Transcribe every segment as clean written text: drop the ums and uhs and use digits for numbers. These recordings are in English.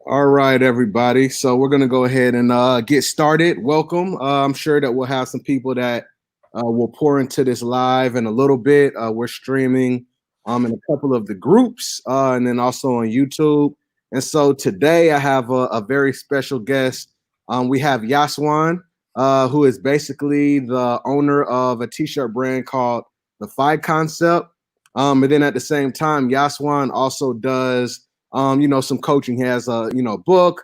All right, everybody. So we're going to go ahead and get started. Welcome. I'm sure that we'll have some people that will pour into this live in a little bit. We're streaming in a couple of the groups and then also on YouTube. And so today I have a very special guest. We have Yaswanth, who is basically the owner of a t-shirt brand called the Phi Concept. And then at the same time, Yaswanth also does some coaching. He has a, book.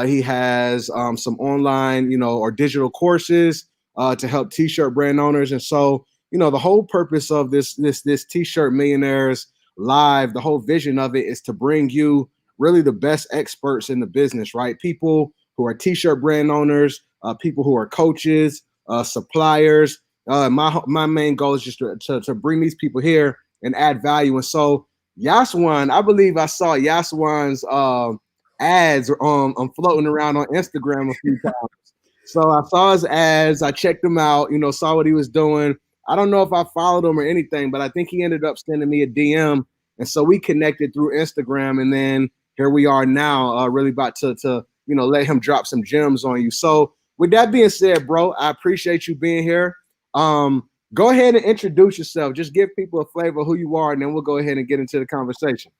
He has some online, or digital courses to help t-shirt brand owners. And so, the whole purpose of this t-shirt millionaires live, the whole vision of it is to bring you really the best experts in the business, right? People who are t-shirt brand owners, people who are coaches, suppliers. My main goal is just to bring these people here and add value. And so Yaswanth, I believe I saw Yaswanth's ads floating around on Instagram a few times. So I saw his ads, I checked him out, saw what he was doing. I don't know if I followed him or anything, but I think he ended up sending me a DM. And so we connected through Instagram, and then here we are now, really about to let him drop some gems on you. So with that being said, bro, I appreciate you being here. Go ahead and introduce yourself. Just give people a flavor of who you are, and then we'll go ahead and get into the conversation.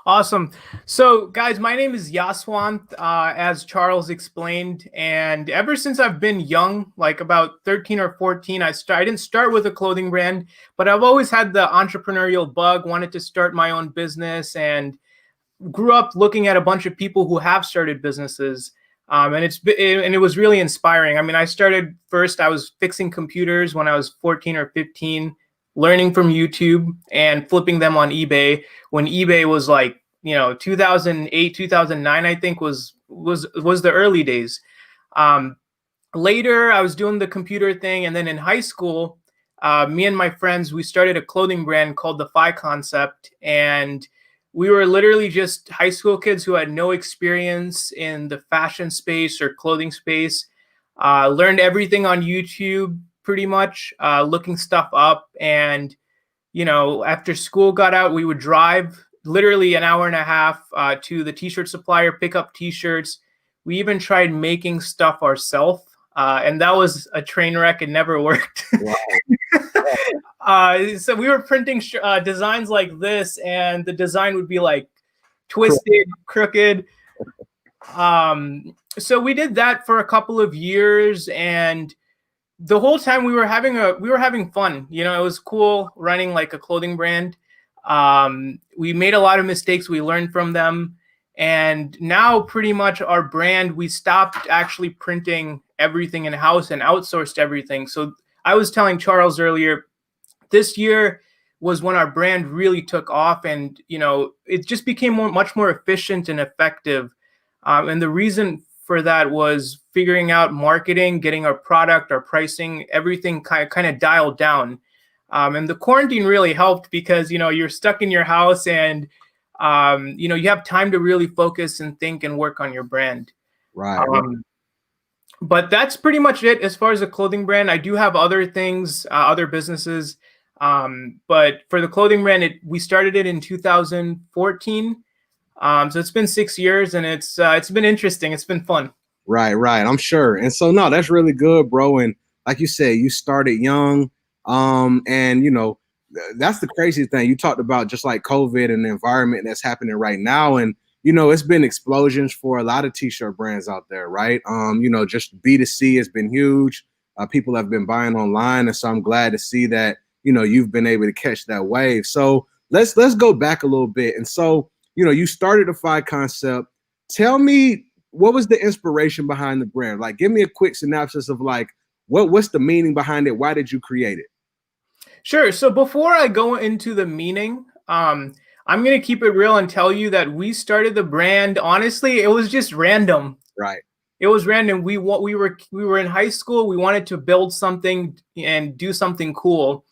Awesome. So, guys, my name is Yaswanth, as Charles explained. And ever since I've been young, like about 13 or 14, I didn't start with a clothing brand, but I've always had the entrepreneurial bug, wanted to start my own business, and grew up looking at a bunch of people who have started businesses. And it was really inspiring. I mean, I started first, I was fixing computers when I was 14 or 15, learning from YouTube and flipping them on eBay when eBay was like, 2008, 2009, I think was the early days. Later, I was doing the computer thing. And then in high school, me and my friends, we started a clothing brand called the Phi Concept. And we were literally just high school kids who had no experience in the fashion space or clothing space. Learned everything on YouTube, pretty much, looking stuff up. And, after school got out, we would drive literally an hour and a half to the t-shirt supplier, pick up t-shirts. We even tried making stuff ourselves. And that was a train wreck. It never worked. Wow. So we were printing designs like this, and the design would be like twisted, crooked. So we did that for a couple of years, and the whole time we were having fun. It was cool running like a clothing brand. We made a lot of mistakes. We learned from them. And now pretty much our brand, we stopped actually printing everything in-house and outsourced everything. So I was telling Charles earlier, this year was when our brand really took off, and it just became much more efficient and effective. And the reason for that was figuring out marketing, getting our product, our pricing, everything kind of dialed down. And the quarantine really helped because you're stuck in your house, and you have time to really focus and think and work on your brand. Right. But that's pretty much it as far as the clothing brand. I do have other things, other businesses. But for the clothing brand, we started it in 2014. So it's been 6 years, and it's been interesting. It's been fun. Right. I'm sure. And so, no, that's really good, bro. And like you said, you started young. And that's the crazy thing. You talked about just like COVID and the environment that's happening right now. And, it's been explosions for a lot of t-shirt brands out there, right? Just B2C has been huge. People have been buying online. And so I'm glad to see that, you've been able to catch that wave. So let's go back a little bit. And so, you started the Phi Concept. Tell me, what was the inspiration behind the brand? Like, give me a quick synopsis of like, what's the meaning behind it? Why did you create it? Sure. So before I go into the meaning, I'm going to keep it real and tell you that we started the brand. Honestly, it was just random. Right. It was random. We were in high school. We wanted to build something and do something cool.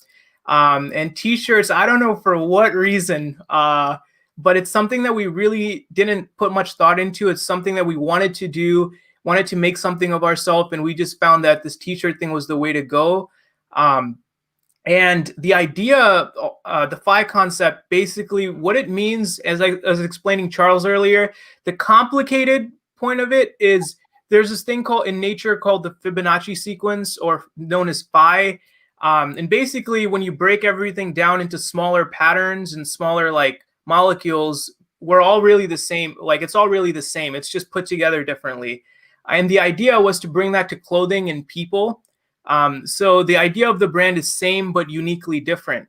And t-shirts, I don't know for what reason, but it's something that we really didn't put much thought into. It's something that we wanted to do, wanted to make something of ourselves. And we just found that this t-shirt thing was the way to go. And the idea, the Phi concept, basically what it means, as I was explaining Charles earlier, the complicated point of it is there's this thing called in nature called the Fibonacci sequence, or known as Phi. And basically, when you break everything down into smaller patterns and smaller like molecules, we're all really the same. Like it's all really the same. It's just put together differently. And the idea was to bring that to clothing and people. So the idea of the brand is same but uniquely different.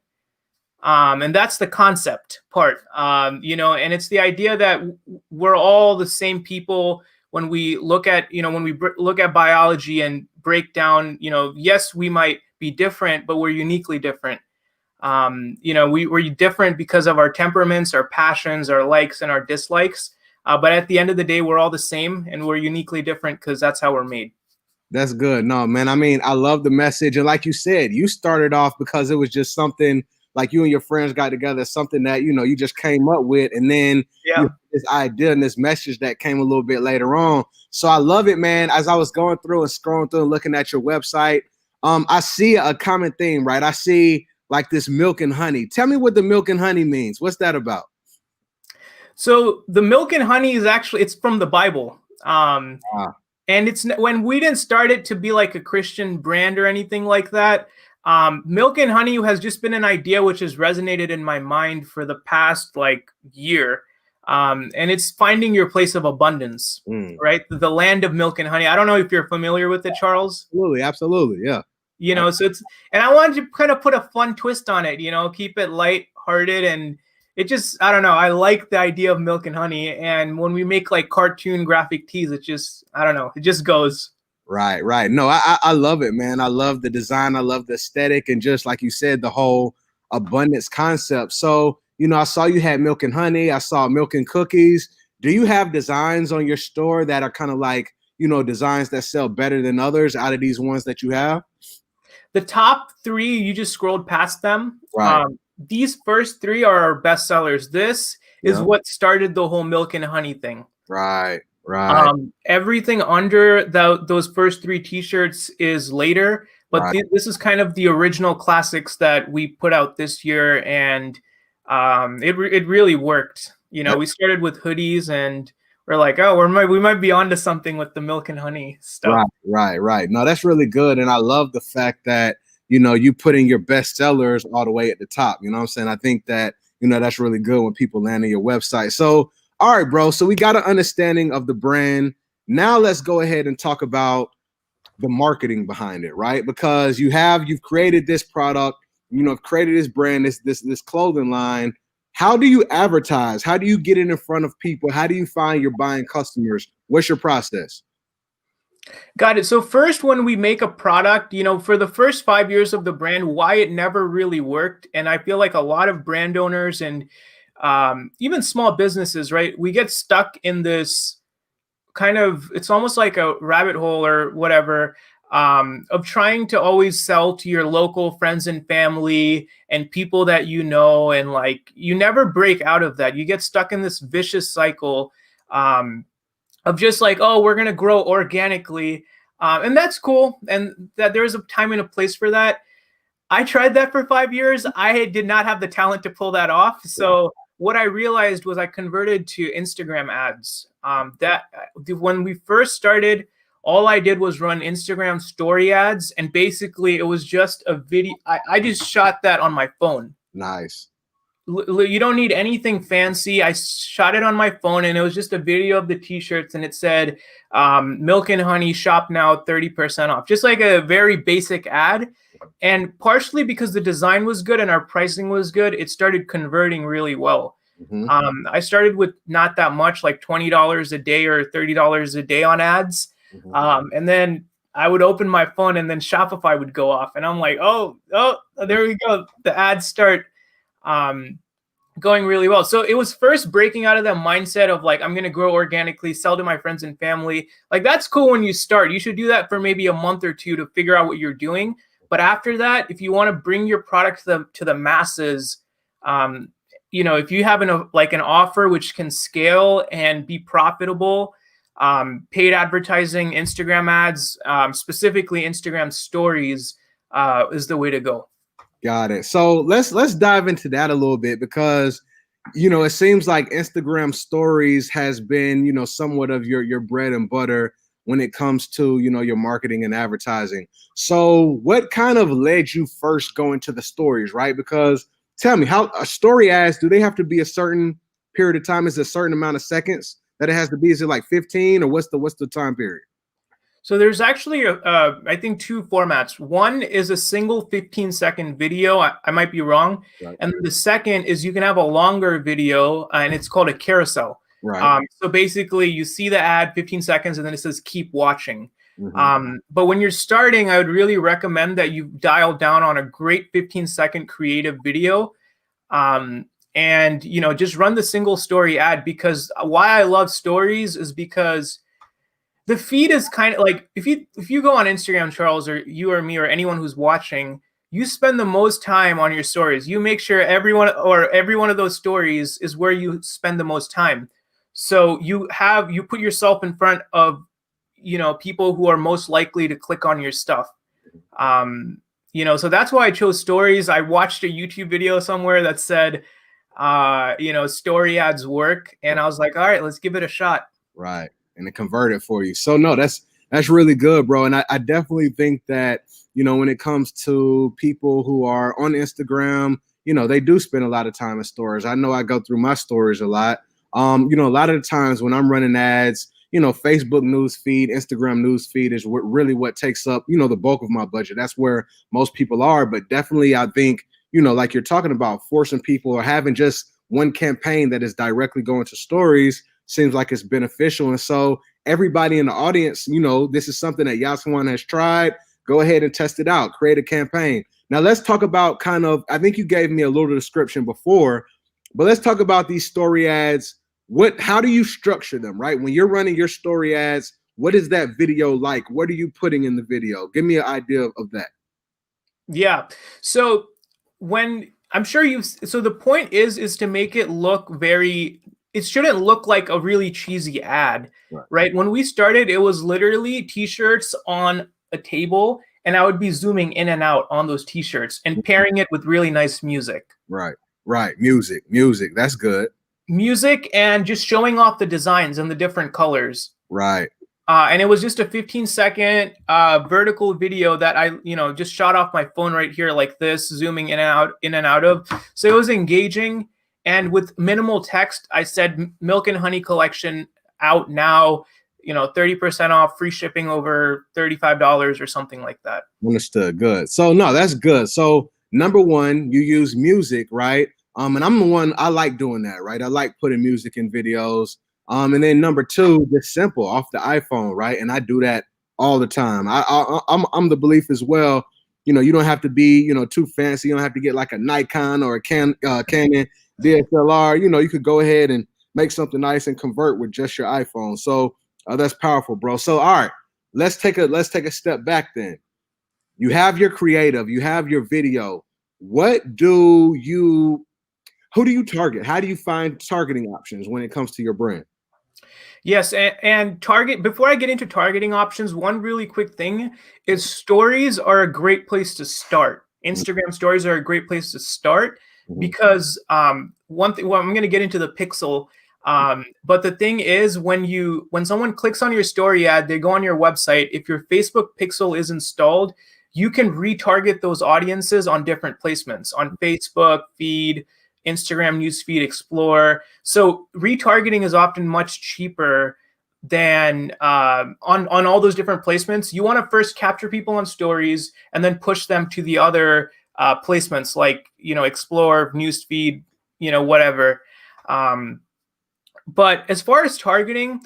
And that's the concept part, and it's the idea that we're all the same people when we look at, look at biology and break down, yes, we might be different, but we're uniquely different. We're different because of our temperaments, our passions, our likes and our dislikes. But at the end of the day, we're all the same and we're uniquely different because that's how we're made. That's good. No, man. I mean, I love the message. And like you said, you started off because it was just something like you and your friends got together, something that, you just came up with. And then you had this idea and this message that came a little bit later on. So I love it, man. As I was going through and scrolling through and looking at your website, I see a common theme, right? I see like this milk and honey. Tell me what the milk and honey means. What's that about? So the milk and honey is actually, it's from the Bible. And it's when we didn't start it to be like a Christian brand or anything like that. Milk and honey has just been an idea which has resonated in my mind for the past like year. And it's finding your place of abundance, right? The land of milk and honey. I don't know if you're familiar with it, Charles. Absolutely. Yeah. So it's, and I wanted to kind of put a fun twist on it, keep it light-hearted, and it just, I don't know, I like the idea of milk and honey. And when we make like cartoon graphic tees, it just, I don't know, it just goes. Right. No, I love it, man. I love the design. I love the aesthetic. And just like you said, the whole abundance concept. So, I saw you had milk and honey. I saw milk and cookies. Do you have designs on your store that are kind of like, designs that sell better than others out of these ones that you have? The top three, you just scrolled past them. Right. These first three are our best sellers. This is what started the whole milk and honey thing. Right. Everything under those first three t-shirts is later, but this is kind of the original classics that we put out this year, and it really worked. We started with hoodies, and we're like, oh, we might be onto something with the milk and honey stuff. Right. No, that's really good, and I love the fact that you putting your best sellers all the way at the top. You know what I'm saying? I think that that's really good when people land on your website. So, all right, bro. So we got an understanding of the brand. Now let's go ahead and talk about the marketing behind it, right? Because you've created this product, created this brand, this clothing line. How do you advertise? How do you get it in front of people? How do you find your buying customers? What's your process? Got it. So first, when we make a product, for the first 5 years of the brand, why it never really worked. And I feel like a lot of brand owners and even small businesses, right? We get stuck in this kind of, it's almost like a rabbit hole or whatever, of trying to always sell to your local friends and family and people that and like you never break out of that. You get stuck in this vicious cycle of just like, oh, we're going to grow organically. And that's cool. And that there's a time and a place for that. I tried that for 5 years. I did not have the talent to pull that off. So what I realized was I converted to Instagram ads. When we first started, all I did was run Instagram story ads. And basically it was just a video. I just shot that on my phone. Nice. You don't need anything fancy. I shot it on my phone, and it was just a video of the t-shirts, and it said, milk and honey, shop now, 30% off. Just like a very basic ad. And partially because the design was good and our pricing was good, it started converting really well. I started with not that much, like $20 a day or $30 a day on ads. And then I would open my phone and then Shopify would go off. And I'm like, oh, there we go. The ads start going really well. So it was first breaking out of that mindset of like, I'm going to grow organically, sell to my friends and family. Like, that's cool when you start. You should do that for maybe a month or two to figure out what you're doing. But after that, if you want to bring your product to the masses, if you have an offer which can scale and be profitable, paid advertising, Instagram ads, specifically Instagram stories, is the way to go. Got it. So let's dive into that a little bit because it seems like Instagram stories has been, somewhat of your bread and butter when it comes to, your marketing and advertising. So what kind of led you first going to the stories, right? Because tell me, how a story ads, do they have to be a certain period of time? Is it a certain amount of seconds that it has to be? Is it like 15 or what's the time period? So there's actually, I think, two formats. One is a single 15-second video. I might be wrong. Right. And the second is you can have a longer video, and it's called a carousel. Right. So basically, you see the ad 15 seconds, and then it says keep watching. Mm-hmm. But when you're starting, I would really recommend that you dial down on a great 15-second creative video. And just run the single story ad, because why I love stories is because the feed is kind of like, if you go on Instagram, Charles, or you or me or anyone who's watching, you spend the most time on your stories. You make sure every one of those stories is where you spend the most time. So you put yourself in front of people who are most likely to click on your stuff. So that's why I chose stories. I watched a YouTube video somewhere that said story ads work, and I was like, all right, let's give it a shot. Right. And it converted for you. So no, that's really good, bro. And I definitely think that, when it comes to people who are on Instagram, they do spend a lot of time in stories. I know I go through my stories a lot. A lot of the times when I'm running ads, Facebook news feed, Instagram news feed is what takes up, the bulk of my budget. That's where most people are. But definitely, I think, like you're talking about, forcing people or having just one campaign that is directly going to stories seems like it's beneficial. And so everybody in the audience, this is something that Yaswanth has tried. Go ahead and test it out. Create a campaign. Now let's talk about I think you gave me a little description before, but let's talk about these story ads. How do you structure them, right? When you're running your story ads, what is that video like? What are you putting in the video? Give me an idea of that. Yeah. So the point is to make it look it shouldn't look like a really cheesy ad, right? When we started, it was literally t-shirts on a table, and I would be zooming in and out on those t-shirts and pairing it with really nice music. Right. Music. That's good. Music, and just showing off the designs and the different colors. Right. And it was just a 15-second vertical video that I, just shot off my phone right here like this, zooming in and out of. So it was engaging. And with minimal text, I said Milk and Honey collection out now, 30% off, free shipping over $35 or something like that. Understood. Good. So no, that's good. So number one, you use music, right? And I'm the one, I like doing that, right? I like putting music in videos. And then number two, just simple off the iPhone, right? And I do that all the time. I'm the belief as well. You don't have to be, too fancy. You don't have to get like a Nikon or a Canon DSLR. You could go ahead and make something nice and convert with just your iPhone. So that's powerful, bro. So all right, let's take a step back then. You have your creative, you have your video. Who do you target? How do you find targeting options when it comes to your brand? Yes, and before I get into targeting options, one really quick thing is stories are a great place to start. Instagram stories are a great place to start because one thing, well, I'm going to get into the pixel, but the thing is when someone clicks on your story ad, they go on your website. If your Facebook pixel is installed, you can retarget those audiences on different placements on Facebook feed, Instagram newsfeed, Explore. So retargeting is often much cheaper than on all those different placements. You want to first capture people on stories and then push them to the other placements like Explore, newsfeed, whatever. But as far as targeting,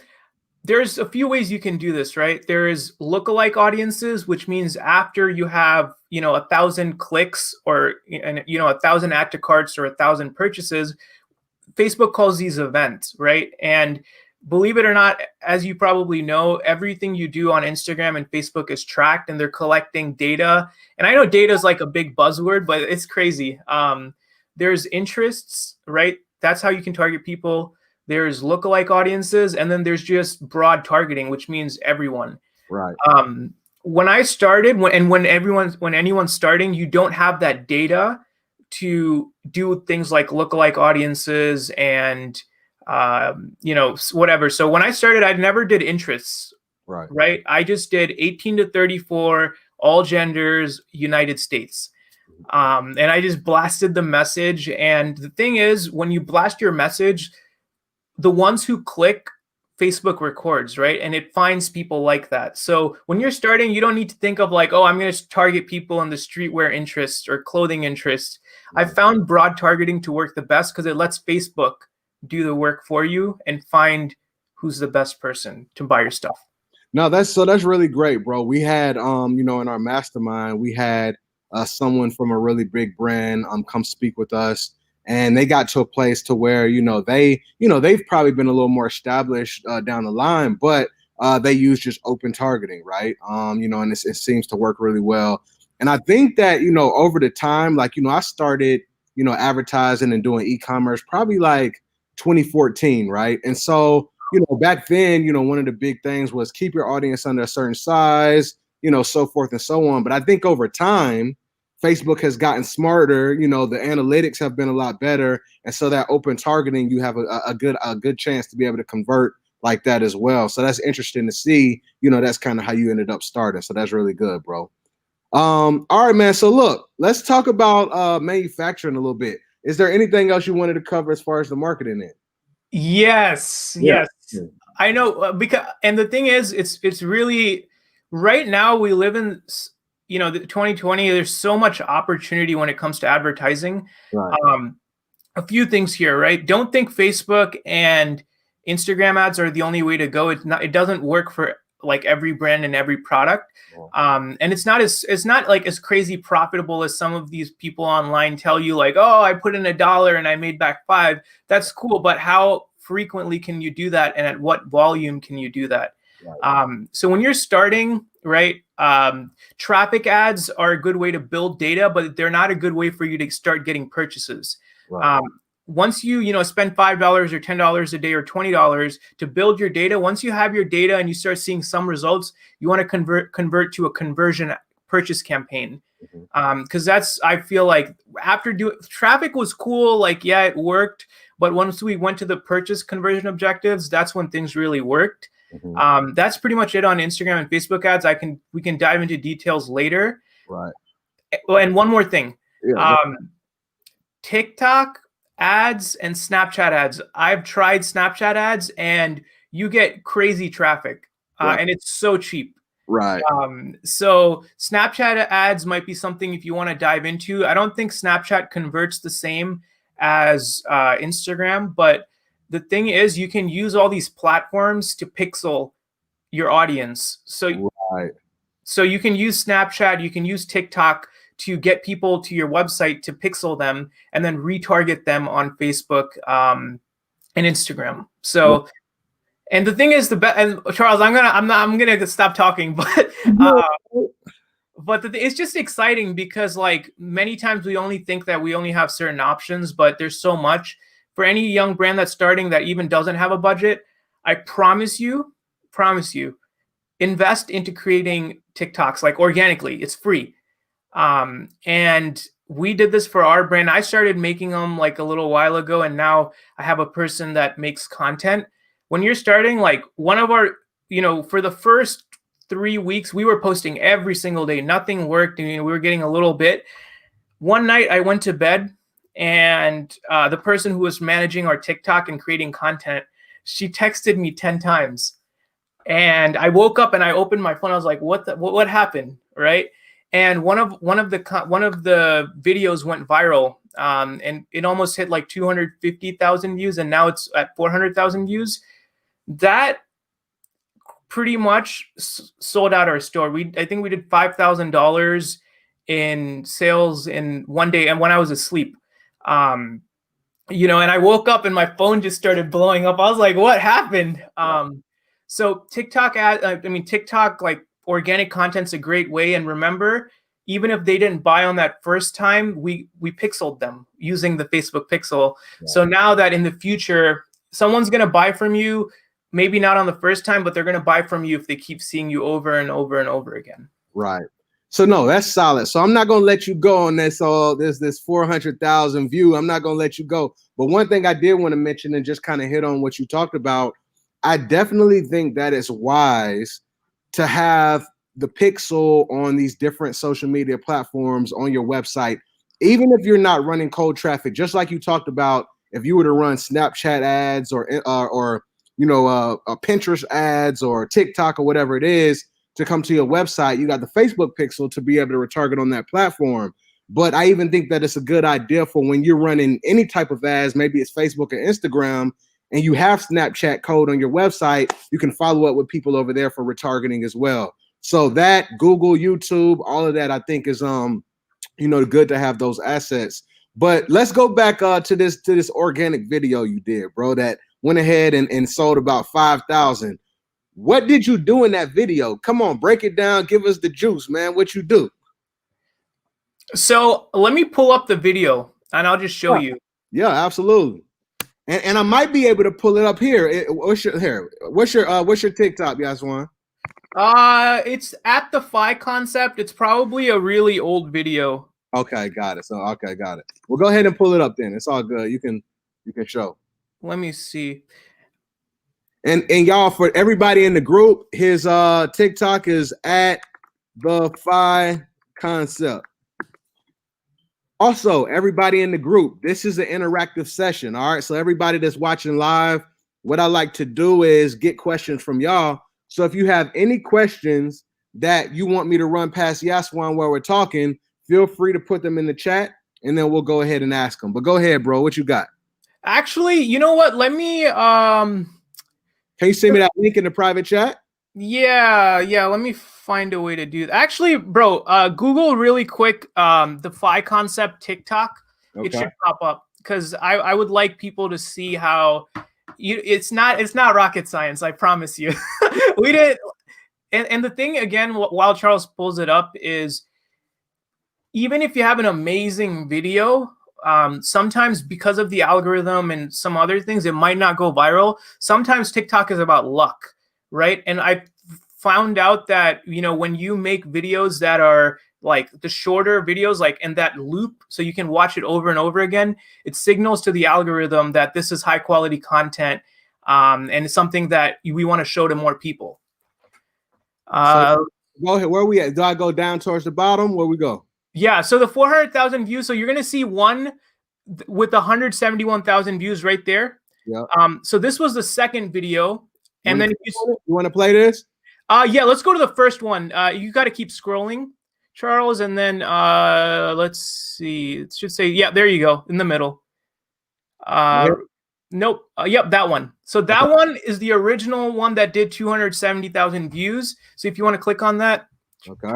there's a few ways you can do this, right? There is lookalike audiences, which means after you have 1,000 clicks or 1,000 add to carts or 1,000 purchases, Facebook calls these events, right? And believe it or not, as you probably know, everything you do on Instagram and Facebook is tracked, and they're collecting data. And I know data is like a big buzzword, but it's crazy. There's interests, right? That's how you can target people. There's lookalike audiences, and then there's just broad targeting, which means everyone. Right. when I started, when anyone's starting, you don't have that data to do things like lookalike audiences and whatever. So when I started, I never did interests. Right. I just did 18 to 34, all genders, United States. And I just blasted the message. And the thing is, when you blast your message, the ones who click, Facebook records, right? And it finds people like that. So when you're starting, you don't need to think of like, oh, I'm going to target people in the streetwear interests or clothing interests. I found broad targeting to work the best because it lets Facebook do the work for you and find who's the best person to buy your stuff. No, that's really great, bro. We had in our mastermind, we had someone from a really big brand come speak with us, and they got to a place to where they've probably been a little more established down the line, but they use just open targeting, right? And it seems to work really well. And I think that over the time, I started advertising and doing e-commerce probably like 2014, right? And so back then, one of the big things was keep your audience under a certain size, so forth and so on. But I think over time, Facebook has gotten smarter. The analytics have been a lot better. And so that open targeting, you have a good chance to be able to convert like that as well. So that's interesting to see, that's kind of how you ended up starting. So that's really good, bro. All right, man. So look, let's talk about manufacturing a little bit. Is there anything else you wanted to cover as far as the marketing end? Yes. I know, because, and the thing is, it's really, right now we live in, the 2020, there's so much opportunity when it comes to advertising. Right. A few things here, right? Don't think Facebook and Instagram ads are the only way to go. It doesn't work for like every brand and every product. And it's not like as crazy profitable as some of these people online tell you, like, oh, I put in $1 and I made back $5. That's cool, but how frequently can you do that, and at what volume can you do that? Right. So when you're starting, right, traffic ads are a good way to build data, but they're not a good way for you to start getting purchases. Right. Once you spend $5 or $10 a day or $20 to build your data, once you have your data and you start seeing some results, you want to convert to a conversion purchase campaign. Because that's, I feel like traffic was cool, like, yeah, it worked, but once we went to the purchase conversion objectives, that's when things really worked. That's pretty much it on Instagram and Facebook ads. We can dive into details later. Right. And one more thing, TikTok ads and Snapchat ads. I've tried Snapchat ads and you get crazy traffic, and it's so cheap. Right. So Snapchat ads might be something if you want to dive into. I don't think Snapchat converts the same as Instagram, but the thing is, you can use all these platforms to pixel your audience. So you can use Snapchat, you can use TikTok to get people to your website to pixel them and then retarget them on Facebook and Instagram. So, and the thing is, and Charles, I'm gonna stop talking, but it's just exciting because, like, many times we only think that we only have certain options, but there's so much. For any young brand that's starting that even doesn't have a budget, I promise you, invest into creating TikToks, like, organically. It's free. And we did this for our brand. I started making them like a little while ago, and now I have a person that makes content. When you're starting, like, one of our, for the first 3 weeks, we were posting every single day. Nothing worked. We were getting a little bit. One night I went to bed, and the person who was managing our TikTok and creating content, she texted me 10 times. And I woke up and I opened my phone. I was like, what happened? Right. And one of the videos went viral, and it almost hit like 250,000 views, and now it's at 400,000 views. That pretty much sold out our store. I think we did $5,000 in sales in one day, and when I was asleep. And I woke up and my phone just started blowing up. I was like, what happened? So TikTok like, organic content's a great way. And remember, even if they didn't buy on that first time, we pixeled them using the Facebook pixel. So now that in the future, someone's going to buy from you, maybe not on the first time, but they're going to buy from you if they keep seeing you over and over and over again. Right. So no, that's solid. So I'm not gonna let you go on this. This 400,000 view. I'm not gonna let you go. But one thing I did want to mention and just kind of hit on what you talked about. I definitely think that it's wise to have the pixel on these different social media platforms on your website, even if you're not running cold traffic. Just like you talked about, if you were to run Snapchat ads or Pinterest ads or TikTok or whatever it is to come to your website, you got the Facebook pixel to be able to retarget on that platform. But I even think that it's a good idea for when you're running any type of ads, maybe it's Facebook or Instagram, and you have Snapchat code on your website, you can follow up with people over there for retargeting as well. So that Google, YouTube, all of that, I think is good to have those assets. But let's go back to this organic video you did, bro, that went ahead and sold about 5,000. What did you do in that video? Come on, break it down. Give us the juice, man. What you do? So let me pull up the video and I'll just show you. Yeah, absolutely. And I might be able to pull it up here. What's your TikTok, Yaswanth? It's at the Phi Concept. It's probably a really old video. Okay, got it. So okay, got it. Well, go ahead and pull it up then. It's all good. You can show. Let me see. And y'all, for everybody in the group, his TikTok is at the Phi Concept. Also, everybody in the group, this is an interactive session. All right. So everybody that's watching live, what I like to do is get questions from y'all. So if you have any questions that you want me to run past Yaswanth while we're talking, feel free to put them in the chat and then we'll go ahead and ask them. But go ahead, bro. What you got? Actually, you know what? Let me can you send me that link in the private chat? Yeah. Let me find a way to do that. Actually, bro, Google really quick the Phi Concept TikTok. Okay. It should pop up because I would like people to see how it's not rocket science. I promise you. We did. And the thing again, while Charles pulls it up, is even if you have an amazing video, sometimes because of the algorithm and some other things, it might not go viral. Sometimes TikTok is about luck, right? And I found out that, when you make videos that are like the shorter videos, like in that loop, so you can watch it over and over again, it signals to the algorithm that this is high quality content, and it's something that we want to show to more people. So go ahead. Where are we at? Do I go down towards the bottom? Where we go? Yeah, so the 400,000 views. So you're going to see one with 171,000 views right there. Yeah. So this was the second video. And then you want to play this? Yeah, let's go to the first one. You got to keep scrolling, Charles. And then let's see. It should say, yeah, there you go, in the middle. Nope. Yep, that one. So that one is the original one that did 270,000 views. So if you want to click on that. Okay.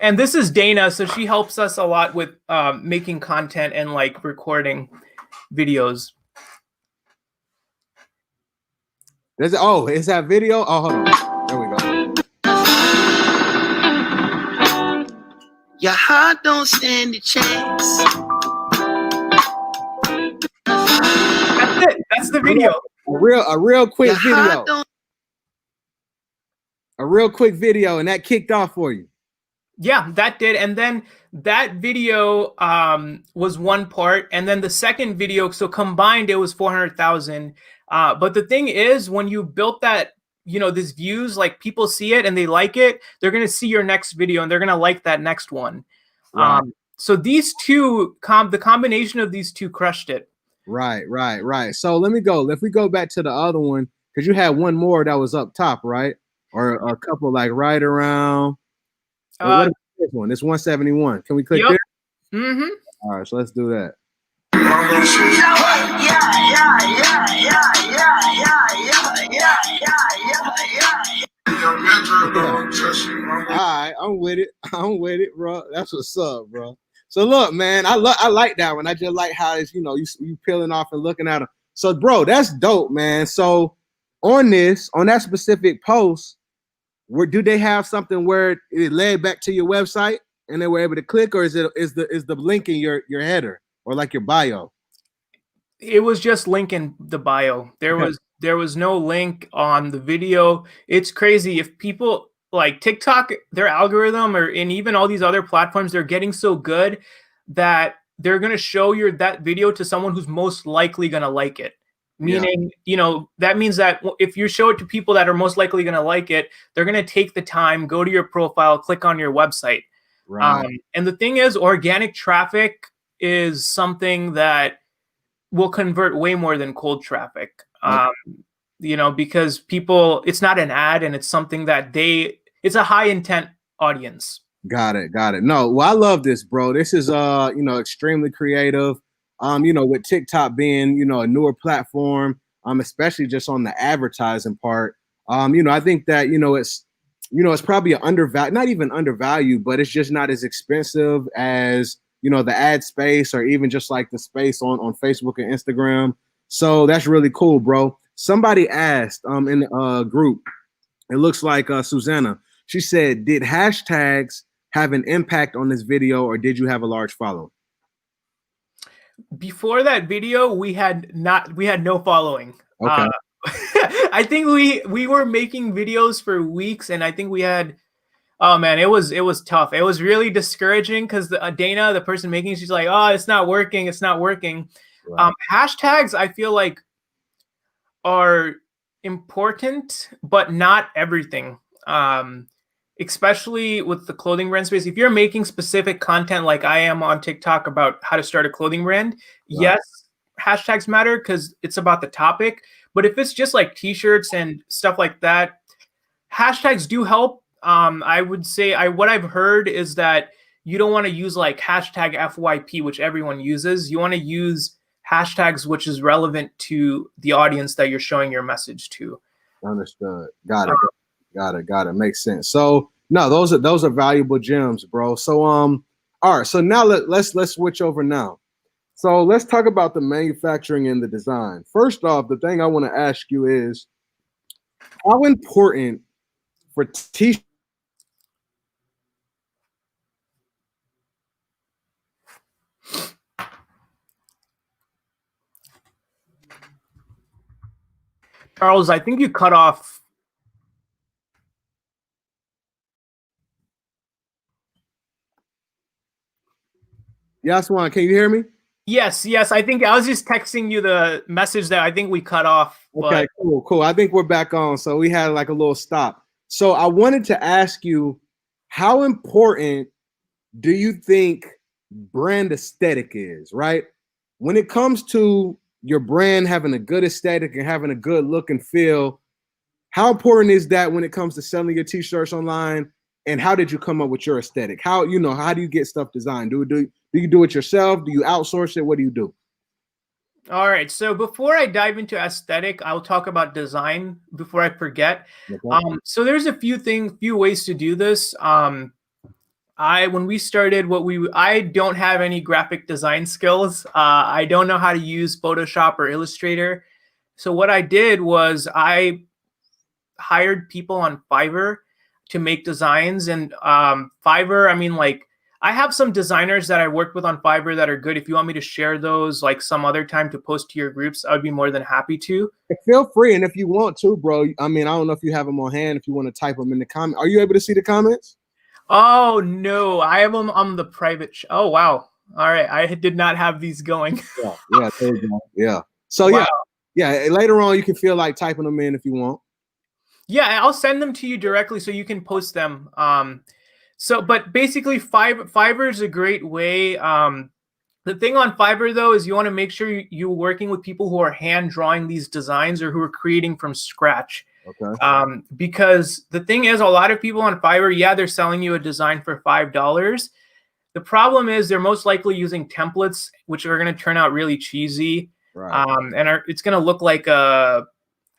And this is Dana, so she helps us a lot with making content and like recording videos. Is that video? Oh, hold on. There we go. Your heart don't stand a chance. That's it. That's the video. A real quick video. A real quick video, and that kicked off for you. Yeah, that did. And then that video was one part. And then the second video, so combined, it was 400,000. But the thing is, when you built that, this views, like people see it and they like it, they're going to see your next video and they're going to like that next one. Right. So these two, the combination of these two crushed it. Right. So let me go. If we go back to the other one, because you had one more that was up top, right? Or a couple like right around. What is this one? It's 171. Can we click there? Mm-hmm. All right, so let's do that. All right, I'm with it, bro. That's what's up, bro. So look, man, I like that one. I just like how it's, you peeling off and looking at them. So, bro, that's dope, man. So on that specific post, do they have something where it led back to your website and they were able to click, or is the link in your header or like your bio? It was just link in the bio. There was There was no link on the video. It's crazy. If people like TikTok, their algorithm, and even all these other platforms, they're getting so good that they're going to show that video to someone who's most likely going to like it. Meaning, that means that if you show it to people that are most likely going to like it, they're going to take the time, go to your profile, click on your website. Right. And the thing is, organic traffic is something that will convert way more than cold traffic. Because people, it's not an ad, and it's something that it's a high intent audience. Got it. No, well, I love this, bro. This is extremely creative. With TikTok being, a newer platform, especially just on the advertising part. I think that, it's probably not even undervalued, but it's just not as expensive as, the ad space, or even just like the space on Facebook and Instagram. So that's really cool, bro. Somebody asked in the group, it looks like Susanna, she said, did hashtags have an impact on this video, or did you have a large following? Before that video, we had no following. Okay. I think we were making videos for weeks, and I think we had, oh man, it was tough. It was really discouraging because Dana, the person making it, she's like, oh, it's not working. Right. Hashtags, I feel like, are important, but not everything. Especially with the clothing brand space. If you're making specific content like I am on TikTok about how to start a clothing brand, right, yes, hashtags matter because it's about the topic. But if it's just like t-shirts and stuff like that, hashtags do help. I would say what I've heard is that you don't want to use like hashtag FYP, which everyone uses. You want to use hashtags which is relevant to the audience that you're showing your message to. Understood. Got it. Makes sense. So no, those are valuable gems, bro. So all right. So now let's switch over now. So let's talk about the manufacturing and the design. First off, the thing I want to ask you is, how important for t-shirts Charles, I think you cut off. Yaswanth, can you hear me? Yes. I think I was just texting you the message that I think we cut off. Okay, cool. I think we're back on. So we had like a little stop. So I wanted to ask you, how important do you think brand aesthetic is, right? When it comes to your brand having a good aesthetic and having a good look and feel, how important is that when it comes to selling your t-shirts online? And how did you come up with your aesthetic? How do you get stuff designed? Do you do it yourself? Do you outsource it? What do you do? All right. So before I dive into aesthetic, I'll talk about design before I forget. Okay. So there's a few ways to do this. When we started, I don't have any graphic design skills. I don't know how to use Photoshop or Illustrator. So what I did was I hired people on Fiverr to make designs. And Fiverr, I mean, like, I have some designers that I worked with on Fiverr that are good. If you want me to share those like some other time to post to your groups, I would be more than happy to. Feel free. And if you want to, bro, I mean, I don't know if you have them on hand, if you want to type them in the comment. Are you able to see the comments? Oh, no, I have them on the private. Oh, wow. All right. I did not have these going. Yeah. There you go. Yeah. So wow. Yeah. Later on, you can feel like typing them in if you want. Yeah, I'll send them to you directly so you can post them. But basically, Fiverr is a great way. The thing on Fiverr, though, is you want to make sure you're working with people who are hand drawing these designs or who are creating from scratch. Okay. Because the thing is, a lot of people on Fiverr, they're selling you a design for $5. The problem is they're most likely using templates, which are going to turn out really cheesy. Right. It's going to look like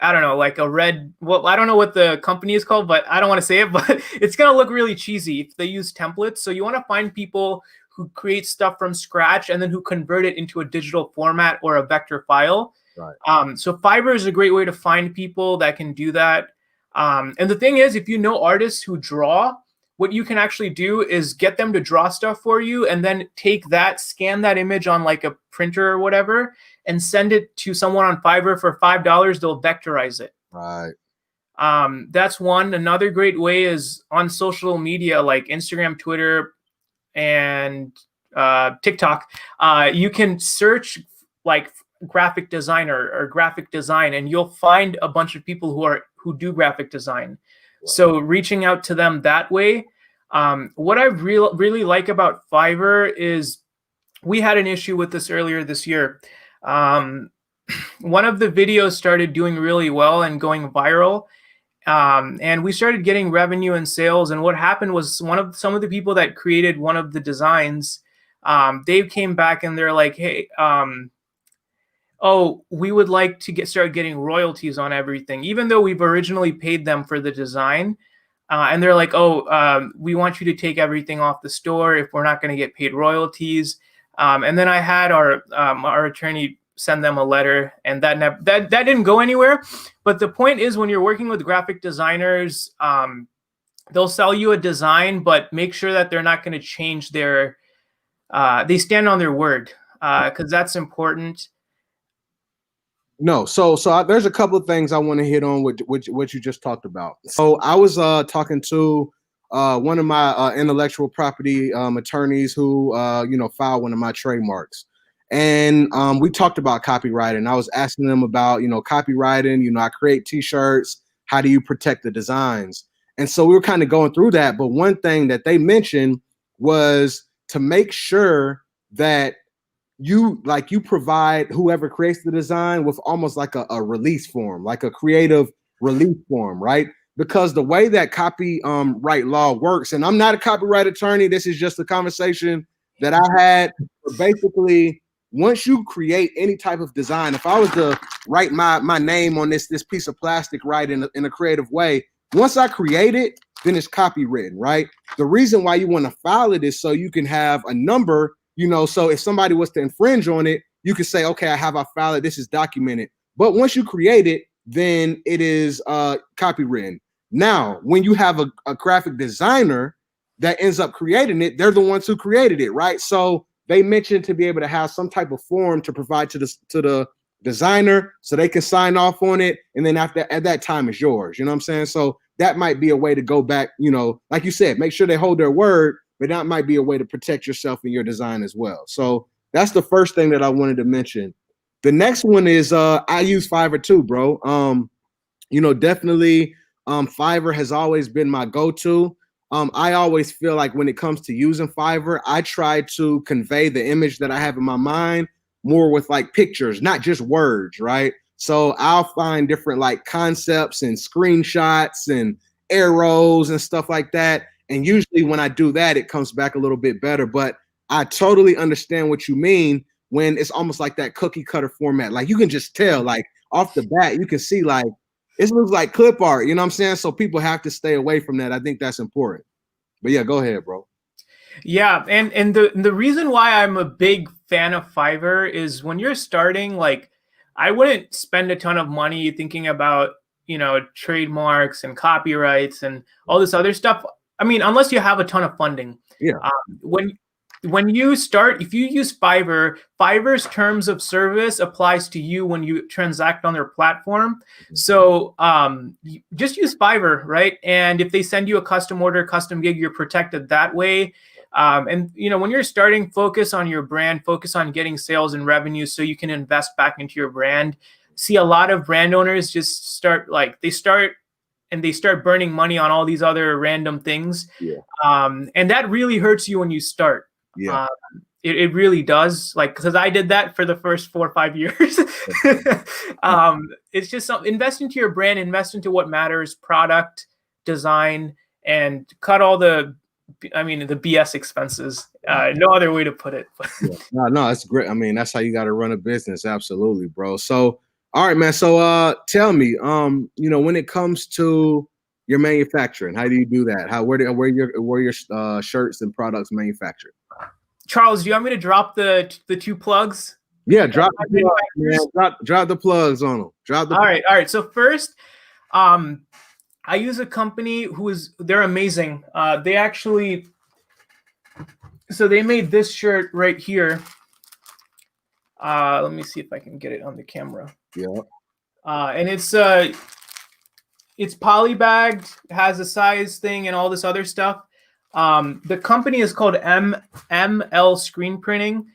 like a red, well, I don't know what the company is called, but I don't want to say it, but it's going to look really cheesy if they use templates. So you want to find people who create stuff from scratch and then who convert it into a digital format or a vector file. Right. So Fiverr is a great way to find people that can do that. And the thing is, if you know artists who draw, what you can actually do is get them to draw stuff for you, and then take that, scan that image on like a printer or whatever, and send it to someone on Fiverr for $5. They'll vectorize it. Right. That's one. Another great way is on social media like Instagram, Twitter, and TikTok. You can search like graphic designer or graphic design, and you'll find a bunch of people who do graphic design. So reaching out to them that way. What I really like about Fiverr is we had an issue with this earlier this year. One of the videos started doing really well and going viral. And we started getting revenue and sales. And what happened was some of the people that created one of the designs, they came back and they're like, hey, oh, we would like to start getting royalties on everything, even though we've originally paid them for the design. And they're like, oh, we want you to take everything off the store if we're not going to get paid royalties. And then I had our attorney send them a letter, and that didn't go anywhere. But the point is, when you're working with graphic designers, they'll sell you a design, but make sure that they're not going to change their, they stand on their word, because that's important. No, so there's a couple of things I want to hit on with what you just talked about. So I was talking to one of my intellectual property attorneys who filed one of my trademarks, and we talked about copyright, and I was asking them about copywriting. I create T-shirts. How do you protect the designs? And so we were kind of going through that. But one thing that they mentioned was to make sure that you provide whoever creates the design with almost like a release form, like a creative release form, right? Because the way that copyright law works, and I'm not a copyright attorney, this is just a conversation that I had. Basically, once you create any type of design, if I was to write my name on this piece of plastic, right, in a creative way, once I create it, then it's copywritten, right? The reason why you want to file it is so you can have a number. So if somebody was to infringe on it, you could say, okay, I filed it, this is documented. But once you create it, then it is copywritten. Now, when you have a graphic designer that ends up creating it, they're the ones who created it, right? So they mentioned to be able to have some type of form to provide to the designer so they can sign off on it. And then at that time, it's yours. You know what I'm saying? So that might be a way to go back, like you said, make sure they hold their word. But that might be a way to protect yourself and your design as well. So that's the first thing that I wanted to mention. The next one is I use Fiverr too, bro. Definitely Fiverr has always been my go-to. I always feel like when it comes to using Fiverr, I try to convey the image that I have in my mind more with like pictures, not just words, right? So I'll find different like concepts and screenshots and arrows and stuff like that. And usually when I do that, it comes back a little bit better. But I totally understand what you mean when it's almost like that cookie cutter format. Like you can just tell, like off the bat, you can see like it looks like clip art. You know what I'm saying? So people have to stay away from that. I think that's important. But yeah, go ahead, bro. Yeah, and the reason why I'm a big fan of Fiverr is when you're starting, like I wouldn't spend a ton of money thinking about trademarks and copyrights and all this other stuff. I mean, unless you have a ton of funding. Yeah. When you start, if you use Fiverr, Fiverr's terms of service applies to you when you transact on their platform. So just use Fiverr, right? And if they send you a custom order, custom gig, you're protected that way. And when you're starting, focus on your brand, focus on getting sales and revenue so you can invest back into your brand. See, a lot of brand owners just start burning money on all these other random things. Yeah. And that really hurts you when you start. Yeah. It really does. Like, because I did that for the first 4 or 5 years. It's just invest into your brand, invest into what matters, product, design, and cut all the BS expenses. No other way to put it. Yeah. No, that's great. I mean, that's how you got to run a business. Absolutely, bro. So, all right, man. So tell me, when it comes to your manufacturing, how do you do that? Where your shirts and products manufactured? Charles, do you want me to drop the 2 plugs? Yeah, drop the plugs on them. All right. So first, I I use a company they're amazing. So they made this shirt right here. Let me see if I can get it on the camera. Yeah. And it's polybagged, has a size thing and all this other stuff. The company is called ML Screen Printing,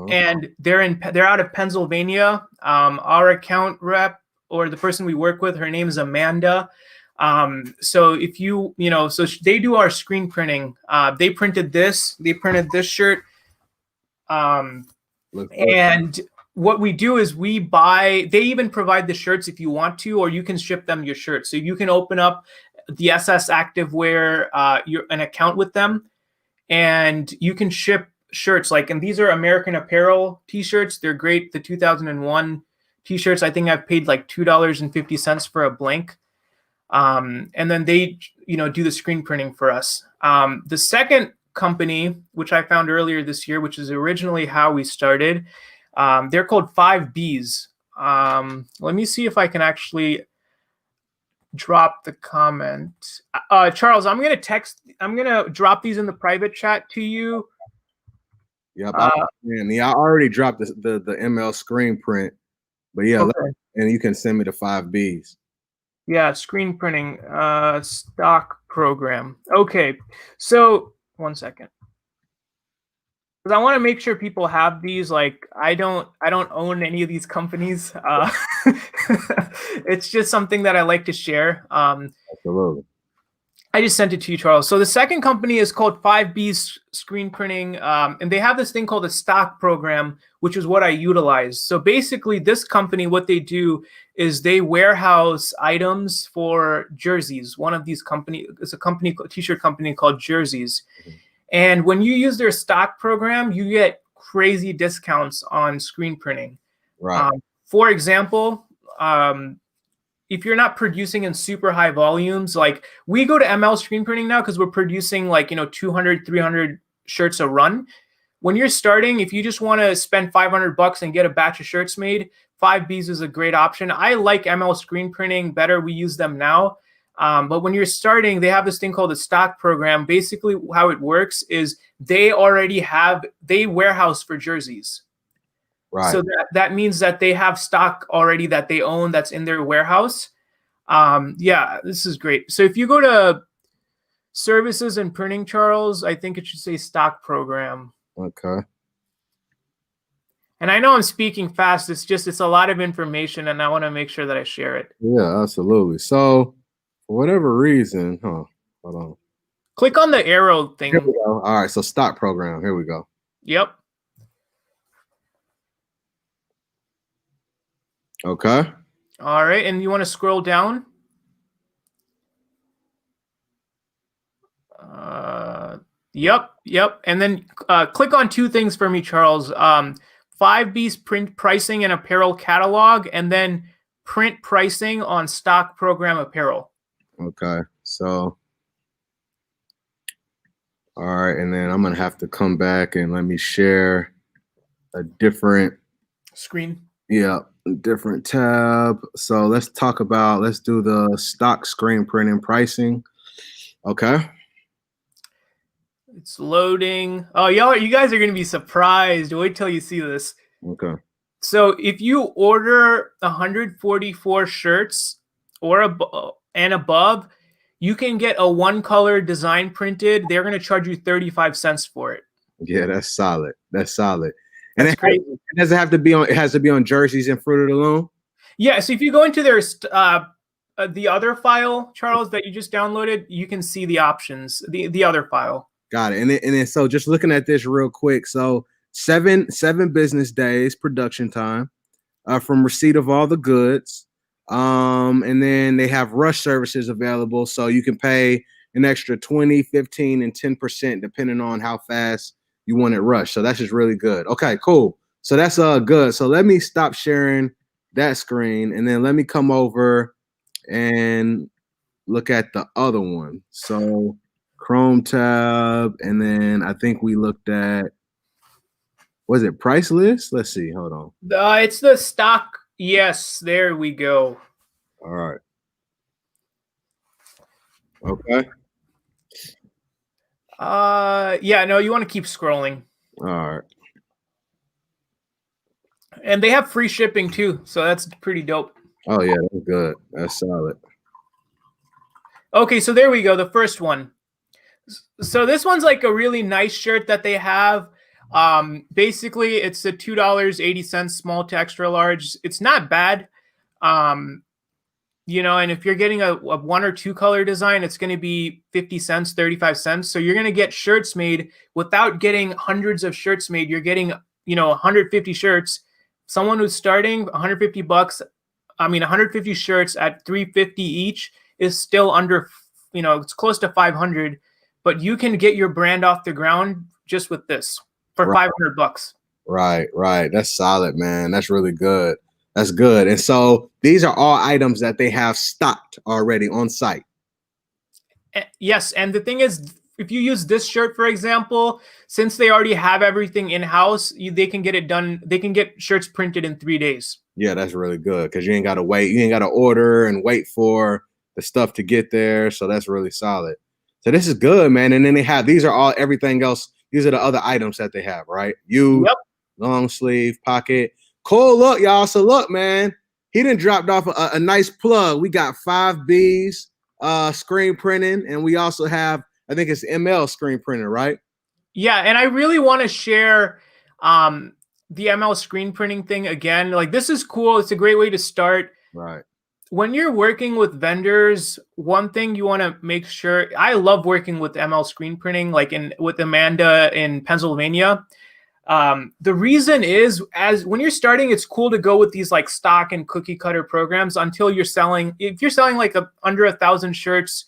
and they're out of Pennsylvania. Our account rep, or the person we work with, her name is Amanda. So if they do our screen printing. They printed this shirt. And what we do is they even provide the shirts if you want to, or you can ship them your shirts. So you can open up the SS Activewear, an account with them, and you can ship shirts. And these are American Apparel t-shirts. They're great. The 2001 t-shirts, I think I've paid like $2.50 for a blank. And then they, do the screen printing for us. The second company, which I found earlier this year, which is originally how we started, they're called 5Bs. Let me see if I can actually drop the comment. Charles, I'm going to drop these in the private chat to you. Yep. I already dropped the ML screen print, but yeah, okay. And you can send me the 5Bs. Yeah, screen printing, stock program. Okay, so 1 second. Because I want to make sure people have these. I don't own any of these companies. It's just something that I like to share. Absolutely. I just sent it to you, Charles. So the second company is called 5B Screen Printing, and they have this thing called a stock program, which is what I utilize. So basically, this company, what they do is they warehouse items for Jerseys. One of these it's a t-shirt company called Jerseys. Mm-hmm. And when you use their stock program, you get crazy discounts on screen printing. Right. For example, if you're not producing in super high volumes, we go to ML screen printing now because we're producing 200, 300 shirts a run. When you're starting, if you just want to spend $500 and get a batch of shirts made, 5Bs is a great option. I like ML screen printing better. We use them now. But when you're starting, they have this thing called the stock program. Basically, how it works is they warehouse for jerseys. Right. So that means that they have stock already that they own that's in their warehouse. Yeah, this is great. So if you go to services and printing, Charles, I think it should say stock program. Okay. And I know I'm speaking fast. It's a lot of information, and I want to make sure that I share it. Yeah, absolutely. So for whatever reason, hold on. Click on the arrow thing. Here we go. All right, so stock program. Here we go. Yep. Okay. All right, and you want to scroll down? Yep. And then click on two things for me, Charles. 5B's print pricing and apparel catalog, and then print pricing on stock program apparel. Okay, so all right, and then I'm gonna have to come back and let me share a different screen. Yeah, a different tab. So let's do the stock screen printing pricing. Okay. It's loading. Oh, you guys are gonna be surprised. Wait till you see this. Okay. So if you order 144 shirts or above, you can get a one color design printed. They're gonna charge you 35 cents for it. Yeah, that's solid. And that's crazy. It has to be on jerseys and Fruit of the Loom. Yeah. So if you go into their the other file, Charles, that you just downloaded, you can see the options. The other file. Got it. And then so just looking at this real quick. So seven business days production time from receipt of all the goods. And then they have rush services available. So you can pay an extra 20, 15, and 10% depending on how fast you want it rushed. So that's just really good. Okay, cool. So that's good. So let me stop sharing that screen and then let me come over and look at the other one. So Chrome tab, and then I think we looked at, was it price list? Let's see. Hold on. It's the stock. Yes, there we go. All right. Okay. Yeah, no, you want to keep scrolling. All right. And they have free shipping too, so that's pretty dope. Oh yeah, that's good. That's solid. Okay, so there we go. The first one. So this one's like a really nice shirt that they have. Basically, it's a $2.80 small to extra large. It's not bad. And if you're getting a 1 or 2 color design, it's going to be 50 cents, 35 cents. So you're going to get shirts made without getting hundreds of shirts made. You're getting, 150 shirts. Someone who's starting $150, 150 shirts at $3.50 each is still under, it's close to 500, but you can get your brand off the ground just with this for $500. Right. That's solid, man. That's really good. That's good. And so these are all items that they have stocked already on site. Yes, and the thing is, if you use this shirt, for example, since they already have everything in-house, they can get it done. They can get shirts printed in 3 days. Yeah, that's really good because you ain't got to wait. You ain't got to order and wait for the stuff to get there. So that's really solid. So this is good, man. And then they have, these are all everything else. These are the other items that they have, right? Long sleeve, pocket. Cool, look, y'all. So look, man, he done dropped off a nice plug. We got 5Bs screen printing, and we also have, I think it's ML screen printer, right? Yeah, and I really want to share the ML screen printing thing again. Like, this is cool. It's a great way to start. Right. When you're working with vendors, one thing you want to make sure, I love working with ML screen printing, like with Amanda in Pennsylvania. The reason is, as when you're starting, it's cool to go with these like stock and cookie cutter programs until you're selling. If you're selling like under 1,000 shirts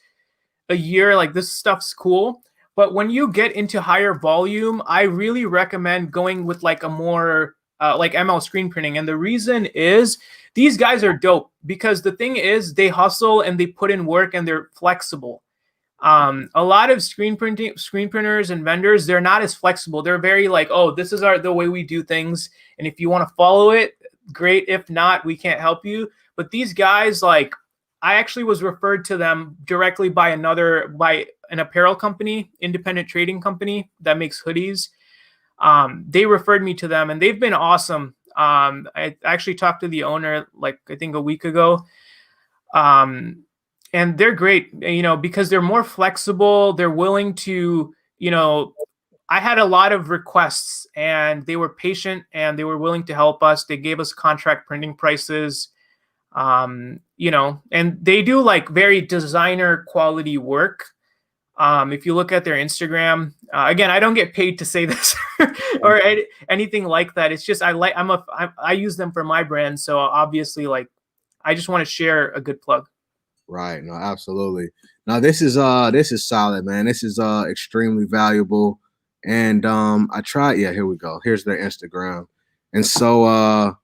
a year, like this stuff's cool. But when you get into higher volume, I really recommend going with like a more like ML screen printing. And the reason is these guys are dope because the thing is they hustle and they put in work and they're flexible. A lot of screen printers and vendors, they're not as flexible. They're very like, oh, this is the way we do things. And if you want to follow it, great. If not, we can't help you. But these guys, like, I actually was referred to them directly by an apparel company, independent trading company that makes hoodies. They referred me to them and they've been awesome. I actually talked to the owner, like, I think a week ago. And they're great, because they're more flexible. They're willing to, I had a lot of requests and they were patient and they were willing to help us. They gave us contract printing prices, and they do like very designer quality work. If you look at their Instagram, again, I don't get paid to say this or anything like that. It's just, I use them for my brand. So obviously, like, I just want to share a good plug. Right. No, absolutely. Now this is solid, man. This is extremely valuable. And I tried, here we go. Here's their Instagram. And so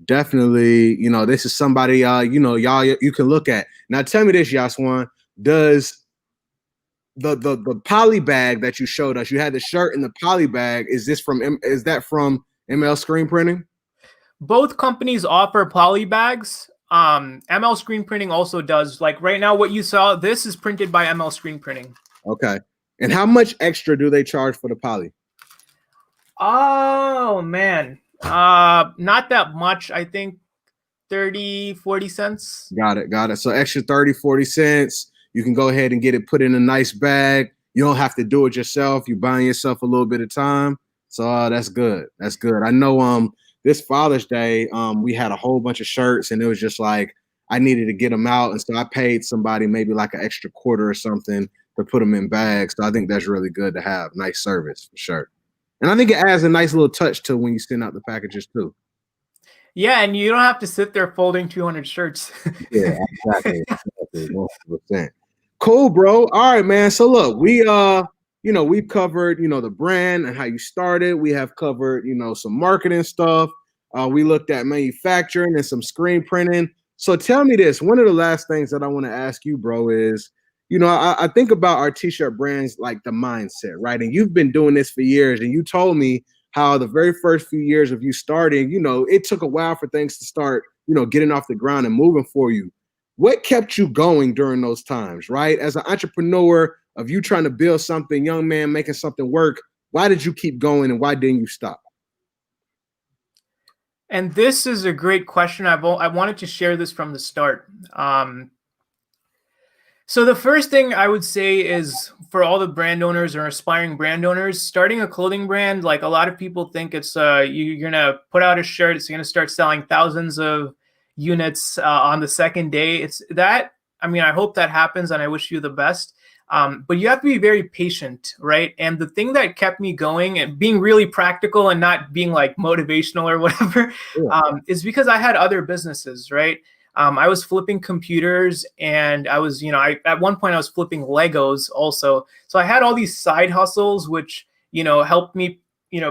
definitely, this is somebody y'all you can look at. Now tell me this, Yaswanth, does the poly bag that you showed us, you had the shirt in the poly bag, is that from ML screen printing? Both companies offer poly bags. ML screen printing also does. Like right now, what you saw, this is printed by ML screen printing. Okay. And how much extra do they charge for the poly? Oh man. Not that much. I think 30, 40 cents. Got it. So extra 30, 40 cents. You can go ahead and get it put in a nice bag. You don't have to do it yourself. You're buying yourself a little bit of time. So that's good. That's good. I know this Father's Day, we had a whole bunch of shirts and it was just like, I needed to get them out. And so I paid somebody maybe like an extra quarter or something to put them in bags. So I think that's really good to have. Nice service for sure. And I think it adds a nice little touch to when you send out the packages too. Yeah, and you don't have to sit there folding 200 shirts. Yeah, exactly. 100%. Cool, bro. All right, man. So look, we've covered, the brand and how you started. We have covered, some marketing stuff. We looked at manufacturing and some screen printing. So tell me this, one of the last things that I want to ask you, bro, is, I think about our t-shirt brands, like the mindset, right? And you've been doing this for years, and you told me how the very first few years of you starting, it took a while for things to start, getting off the ground and moving for you. what kept you going during those times, right? As an entrepreneur, of you trying to build something, young man making something work, why did you keep going and why didn't you stop? And this is a great question. I wanted to share this from the start. So the first thing I would say is for all the brand owners or aspiring brand owners, starting a clothing brand, like a lot of people think it's you're gonna put out a shirt, it's gonna start selling thousands of units on the second day. It's that. I mean, I hope that happens, and I wish you the best. But you have to be very patient, right? And the thing that kept me going and being really practical and not being like motivational or whatever, is because I had other businesses, right? I was flipping computers, and I was, at one point I was flipping Legos also. So I had all these side hustles, which, helped me,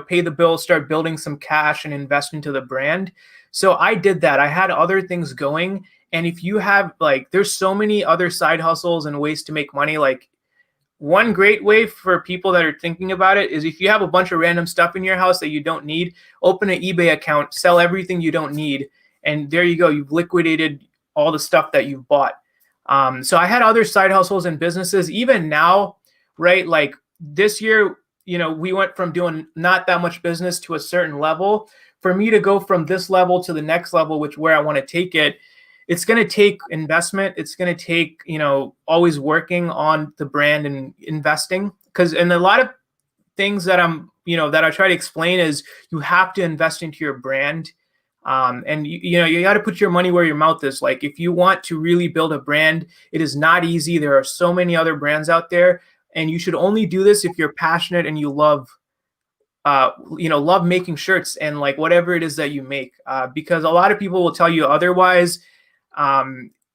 pay the bills, start building some cash and invest into the brand. So I did that. I had other things going. And if you have there's so many other side hustles and ways to make money. Like one great way for people that are thinking about it is if you have a bunch of random stuff in your house that you don't need, open an eBay account, sell everything you don't need. And there you go. You've liquidated all the stuff that you've bought. So I had other side hustles and businesses. Even now, right? Like this year, we went from doing not that much business to a certain level. For me to go from this level to the next level, which where I want to take it, it's going to take investment. It's going to take, always working on the brand and investing. And a lot of things that that I try to explain is you have to invest into your brand. And you got to put your money where your mouth is. Like if you want to really build a brand, it is not easy. There are so many other brands out there, and you should only do this if you're passionate and you love making shirts and like whatever it is that you make. Because a lot of people will tell you otherwise.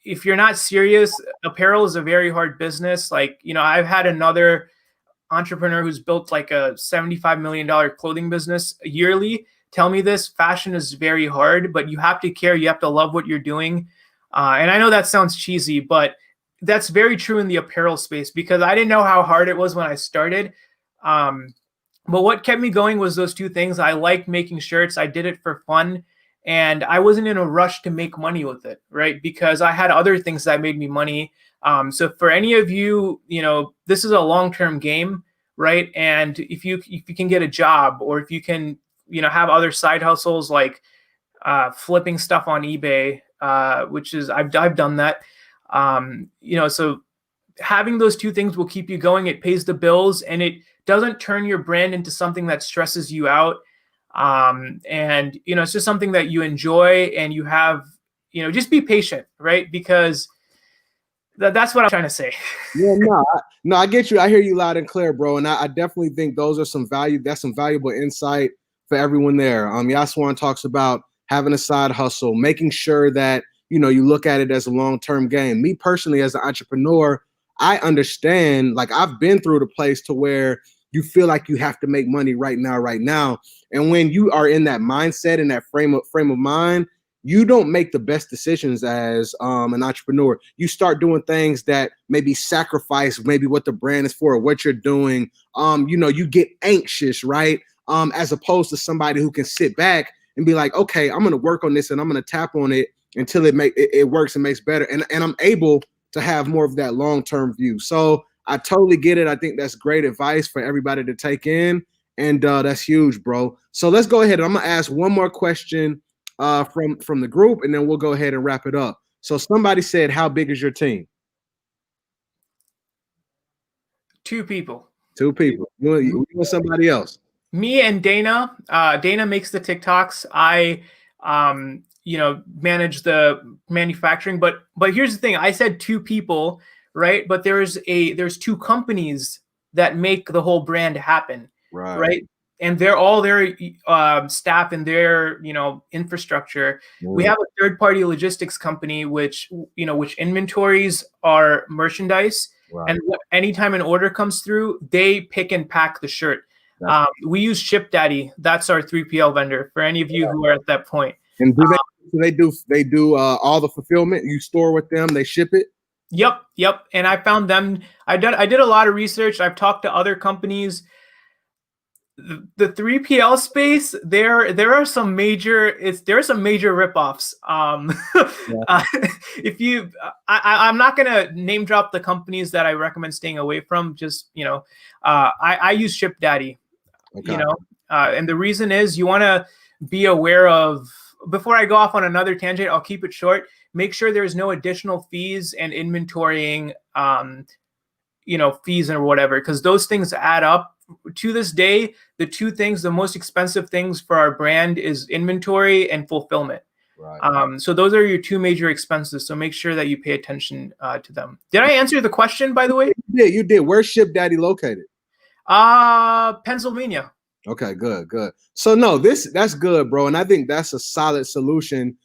If you're not serious, apparel is a very hard business. Like, I've had another entrepreneur who's built like a $75 million clothing business yearly tell me this: fashion is very hard, but you have to care. You have to love what you're doing. And I know that sounds cheesy, but that's very true in the apparel space because I didn't know how hard it was when I started. But what kept me going was those two things. I liked making shirts. I did it for fun. And I wasn't in a rush to make money with it, right? Because I had other things that made me money. So for any of you, this is a long-term game, right? And if you can get a job, or if you can, have other side hustles like flipping stuff on eBay, which is I've done that. So having those two things will keep you going. It pays the bills, and it doesn't turn your brand into something that stresses you out. And it's just something that you enjoy, and you have, just be patient, right? Because that's what I'm trying to say. Yeah, no, I get you. I hear you loud and clear, bro. And I definitely think that's some valuable insight for everyone there. Yaswanth talks about having a side hustle, making sure that, you look at it as a long-term game. Me personally, as an entrepreneur, I understand, like I've been through the place to where you feel like you have to make money right now. And when you are in that mindset, in that frame of mind, you don't make the best decisions as an entrepreneur. You start doing things that maybe sacrifice maybe what the brand is for or what you're doing. You get anxious, right? As opposed to somebody who can sit back and be like, okay, I'm going to work on this and I'm going to tap on it until it works and makes better. And I'm able to have more of that long-term view. So I totally get it. I think that's great advice for everybody to take in. And that's huge, bro. So let's go ahead. I'm going to ask one more question from the group, and then we'll go ahead and wrap it up. So somebody said, how big is your team? 2 people. 2 people. You want somebody else? Me and Dana. Dana makes the TikToks. I, manage the manufacturing. But here's the thing. I said 2 people, right? But there's 2 companies that make the whole brand happen, right? And they're all their staff and their infrastructure. We have a third-party logistics company which inventories our merchandise, and anytime an order comes through, they pick and pack the shirt. We use ShipDaddy. That's our 3PL vendor for any of you who are at that point. And they do all the fulfillment? You store with them, they ship it? Yep. And I found them. I did a lot of research. I've talked to other companies. the 3PL space, there are some major ripoffs. If you, I'm not gonna name drop the companies that I recommend staying away from. Just I use ShipDaddy. Okay. And the reason is you want to be aware of. Before I go off on another tangent, I'll keep it short. Make sure there's no additional fees and inventorying, fees or whatever, because those things add up. To this day, the most expensive things for our brand is inventory and fulfillment. Right. So those are your two major expenses. So make sure that you pay attention to them. Did I answer the question, by the way? You did. Where's ShipDaddy located? Pennsylvania. Okay, good. So no, that's good, bro. And I think that's a solid solution.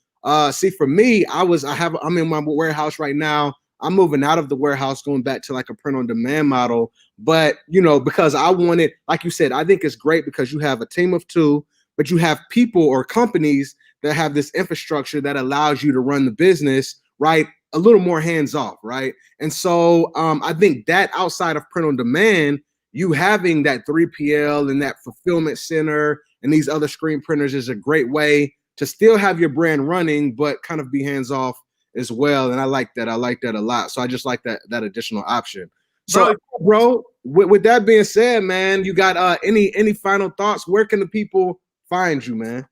See, for me, I'm in my warehouse right now. I'm moving out of the warehouse, going back to like a print on demand model. But because I wanted, like you said, I think it's great because you have a team of two, but you have people or companies that have this infrastructure that allows you to run the business, right? A little more hands off, right? And so I think that outside of print on demand, you having that 3PL and that fulfillment center and these other screen printers is a great way to still have your brand running, but kind of be hands off as well. And I like that. I like that a lot. So I just like that additional option. So, bro, with that being said, man, you got any final thoughts? Where can the people find you, man?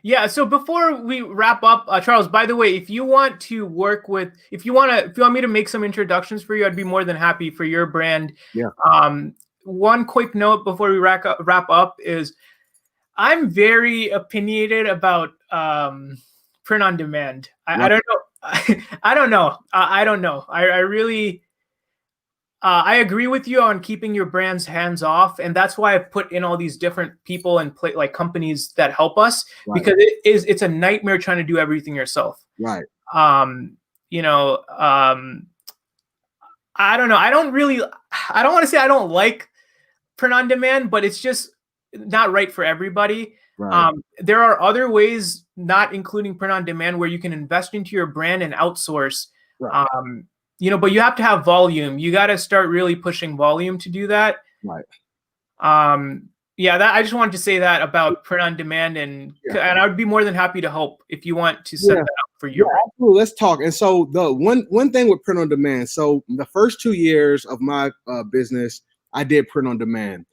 Yeah. So before we wrap up, Charles, by the way, if you want me to make some introductions for you, I'd be more than happy for your brand. Yeah. One quick note before we wrap up is I'm very opinionated about print on demand. I don't know. I don't know. I really, I agree with you on keeping your brands hands off, and that's why I put in all these different people and like companies that help us, because it's a nightmare trying to do everything yourself. Right. I don't know. I don't want to say I don't like print on demand, but it's just not right for everybody. Right. There are other ways, not including print on demand, where you can invest into your brand and outsource. Right. But you have to have volume. You got to start really pushing volume to do that. Right. I just wanted to say that about print on demand, and I would be more than happy to help if you want to set that up for you. Yeah, absolutely. Let's talk. And so the one thing with print on demand. So the first 2 years of my business, I did print on demand.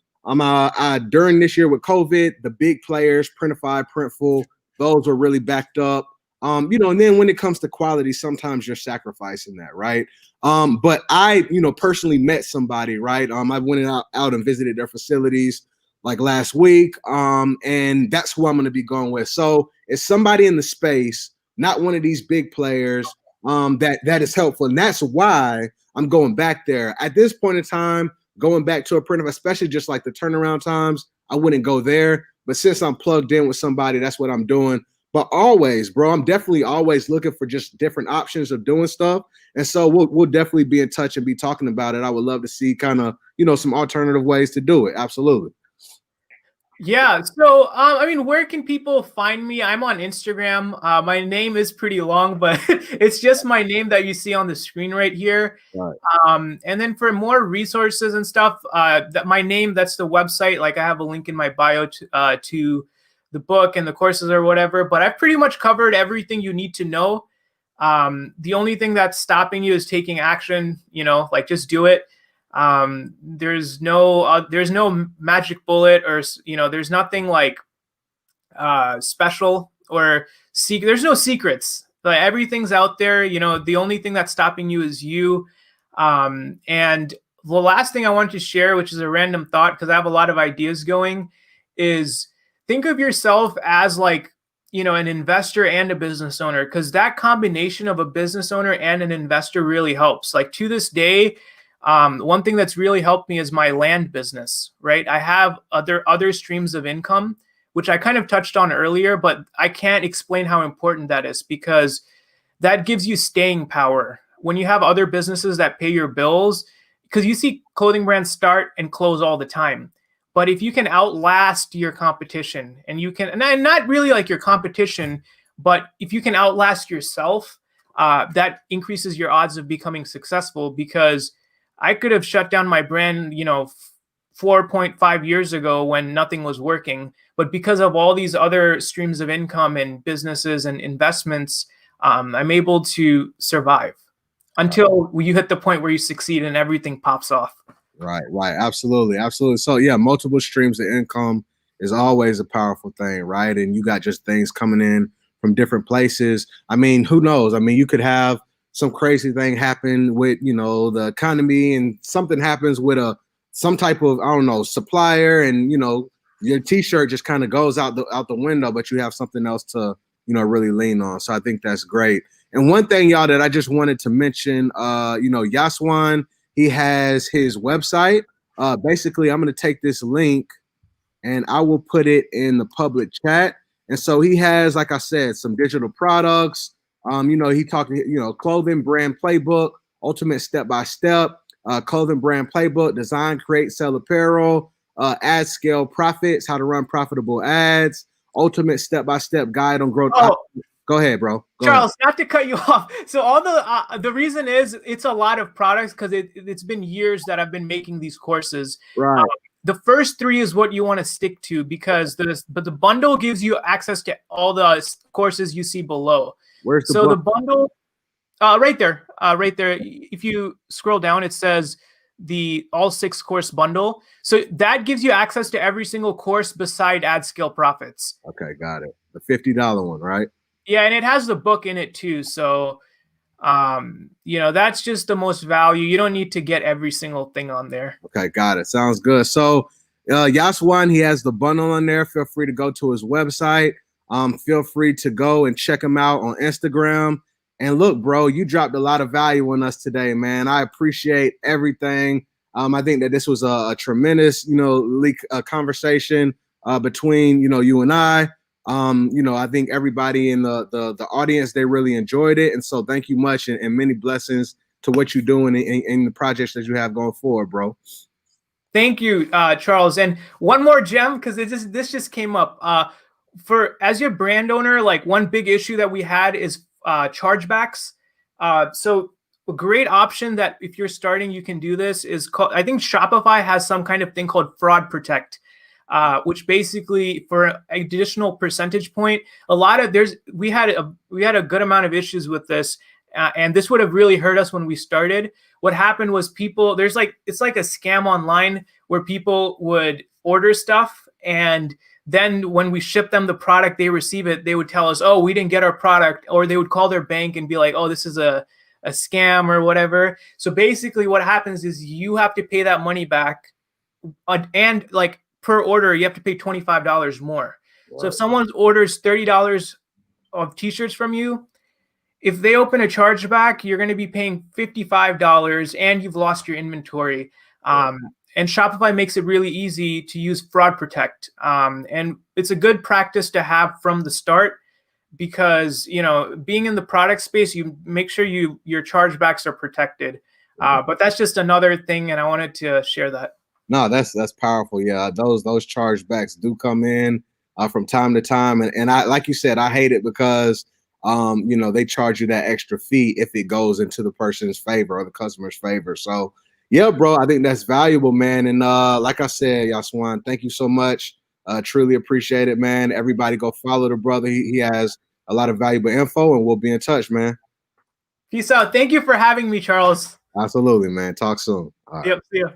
During this year with COVID, the big players, Printify, Printful, those were really backed up. And then when it comes to quality, sometimes you're sacrificing that, right? But I, personally met somebody, right? I went out and visited their facilities like last week. And that's who I'm going to be going with. So it's somebody in the space, not one of these big players, that is helpful. And that's why I'm going back there. At this point in time, going back to a printer, especially just like the turnaround times, I wouldn't go there. But since I'm plugged in with somebody, that's what I'm doing. But always, bro, I'm definitely always looking for just different options of doing stuff. And so we'll definitely be in touch and be talking about it. I would love to see kind of, some alternative ways to do it. Absolutely. Yeah. So, where can people find me? I'm on Instagram. My name is pretty long, but it's just my name that you see on the screen right here. Right. And then for more resources and stuff, that's the website. Like I have a link in my bio to the book and the courses or whatever, but I've pretty much covered everything you need to know. The only thing that's stopping you is taking action, just do it. There's no magic bullet, or there's nothing like special or secret. There's no secrets. Like everything's out there. The only thing that's stopping you is you. And the last thing I want to share, which is a random thought because I have a lot of ideas going, is think of yourself as like an investor and a business owner, because that combination of a business owner and an investor really helps. Like to this day, one thing that's really helped me is my land business, right? I have other streams of income, which I kind of touched on earlier, but I can't explain how important that is, because that gives you staying power. When you have other businesses that pay your bills, because you see clothing brands start and close all the time. But if you can outlast your competition, and you can, and not really like your competition, but if you can outlast yourself, that increases your odds of becoming successful. Because I could have shut down my brand, 4.5 years ago when nothing was working. But because of all these other streams of income and businesses and investments, I'm able to survive until you hit the point where you succeed and everything pops off. Right, right. Absolutely, absolutely. So yeah, multiple streams of income is always a powerful thing, right? And you got just things coming in from different places. I mean, who knows? I mean, you could have some crazy thing happen with, you know, the economy, and something happens with some type of, I don't know, supplier, and you know, your t-shirt just kind of goes out the window, but you have something else to, you know, really lean on. So I think that's great. And one thing, y'all, that I just wanted to mention, you know, Yaswanth, he has his website. Basically, I'm going to take this link and I will put it in the public chat. And so he has, like I said, some digital products. You know, he talked, you know, clothing brand playbook, ultimate step-by-step, clothing brand playbook, design, create, sell apparel, ad scale profits, how to run profitable ads, ultimate step-by-step guide on growth. Oh. Go ahead, bro. Charles, not to cut you off. So all the reason is it's a lot of products because it's been years that I've been making these courses. Right. The first 3 is what you want to stick to because the bundle gives you access to all the courses you see below. Where's the the bundle? Right there, right there. If you scroll down, it says the all 6 course bundle. So that gives you access to every single course beside ad scale profits. Okay, got it. The $50 one, right? Yeah, and it has the book in it too. So, you know, that's just the most value. You don't need to get every single thing on there. Okay, got it. Sounds good. So, Yaswanth, he has the bundle on there. Feel free to go to his website. Feel free to go and check him out on Instagram. And look, bro, you dropped a lot of value on us today, man. I appreciate everything. I think that this was a tremendous, you know, conversation between, you know, you and I. You know, I think everybody in the audience, they really enjoyed it. And so thank you much, and many blessings to what you're doing in the projects that you have going forward, bro. Thank you, Charles. And one more gem, because this just came up. As your brand owner, like one big issue that we had is chargebacks. So a great option that if you're starting, you can do this is called, I think Shopify has some kind of thing called Fraud Protect. Which basically for an additional percentage point, we had a good amount of issues with this, and this would have really hurt us when we started. What happened was it's like a scam online where people would order stuff, and then when we ship them the product, they receive it, they would tell us, oh, we didn't get our product, or they would call their bank and be like, oh, this is a scam or whatever. So basically what happens is you have to pay that money back, and like per order, you have to pay $25 more. Wow. So if someone orders $30 of t-shirts from you, if they open a chargeback, you're going to be paying $55 and you've lost your inventory. Wow. And Shopify makes it really easy to use Fraud Protect. And it's a good practice to have from the start because, you know, being in the product space, you make sure your chargebacks are protected. But that's just another thing, and I wanted to share that. No, that's powerful. Yeah, those chargebacks do come in from time to time, and I, like you said, I hate it because you know, they charge you that extra fee if it goes into the person's favor or the customer's favor. So yeah, bro, I think that's valuable, man. And like I said, Yaswanth, thank you so much. Truly appreciate it, man. Everybody go follow the brother. He has a lot of valuable info, and we'll be in touch, man. Peace out. Thank you for having me, Charles. Absolutely, man. Talk soon. All right. Yep. See ya.